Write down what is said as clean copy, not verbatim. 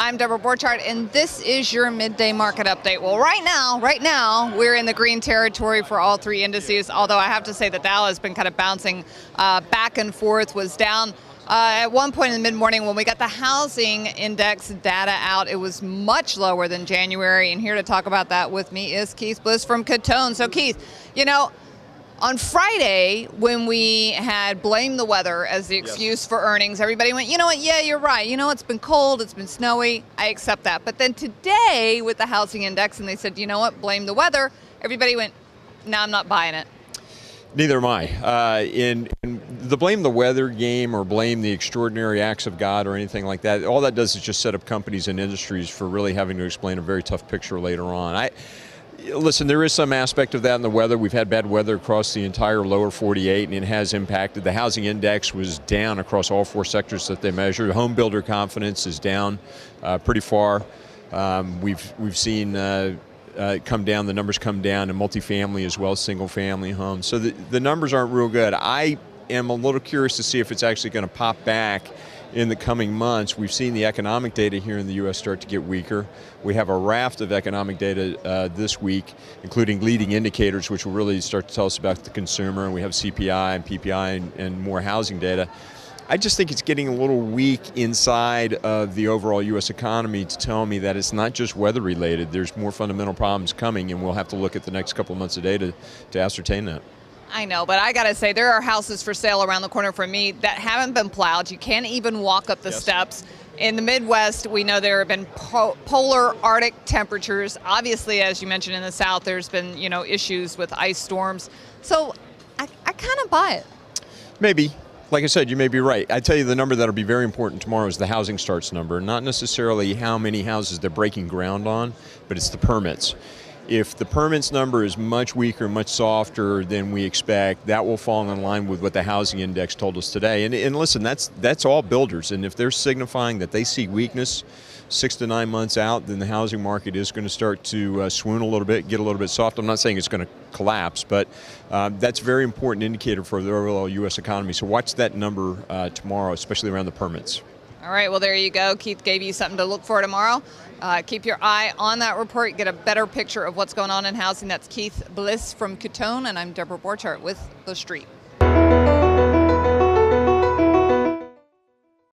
I'm Deborah Borchardt, and this is your midday market update. Well, right now, we're in the green territory for all three indices, although I have to say the Dow has been kind of bouncing back and forth, was down at one point in the mid-morning when we got the housing index data out. It was much lower than January, and here to talk about that with me is Keith Bliss from Cuttone. So Keith, you know, on Friday, when we had blamed the weather as the excuse for earnings, everybody went, you know what, yeah, you're right. You know, it's been cold, it's been snowy, I accept that. But then today, with the housing index, and they said, you know what, blame the weather, everybody went, no, I'm not buying it. Neither am I. In the blame the weather game or blame the extraordinary acts of God or anything like that, all that does is just set up companies and industries for really having to explain a very tough picture later on. Listen, there is some aspect of that in the weather. We've had bad weather across the entire lower 48, and it has impacted. The housing index was down across all four sectors that they measured. Homebuilder confidence is down pretty far. We've seen come down, the numbers come down in multifamily as well as single-family homes. So the numbers aren't real good. I am a little curious to see if it's actually going to pop back in the coming months. We've seen the economic data here in the U.S. start to get weaker. We have a raft of economic data this week, including leading indicators, which will really start to tell us about the consumer. And we have CPI and PPI and more housing data. I just think it's getting a little weak inside of the overall U.S. economy to tell me that it's not just weather related. There's more fundamental problems coming, and we'll have to look at the next couple of months of data to ascertain that. I know, but I gotta say, there are houses for sale around the corner from me that haven't been plowed. You can't even walk up the steps. In the Midwest, we know there have been polar Arctic temperatures. Obviously, as you mentioned, in the South, there's been, you know, issues with ice storms. So I kind of buy it. Maybe. Like I said, you may be right. I tell you, the number that'll be very important tomorrow is the housing starts number. Not necessarily how many houses they're breaking ground on, but it's the permits. If the permits number is much weaker, much softer than we expect, that will fall in line with what the housing index told us today. And listen, that's all builders. And if they're signifying that they see weakness 6 to 9 months out, then the housing market is going to start to swoon a little bit, get a little bit soft. I'm not saying it's going to collapse, but that's a very important indicator for the overall U.S. economy. So watch that number tomorrow, especially around the permits. All right, well, there you go. Keith gave you something to look for tomorrow. Keep your eye on that report, get a better picture of what's going on in housing. That's Keith Bliss from Cuttone, and I'm Deborah Borchardt with The Street.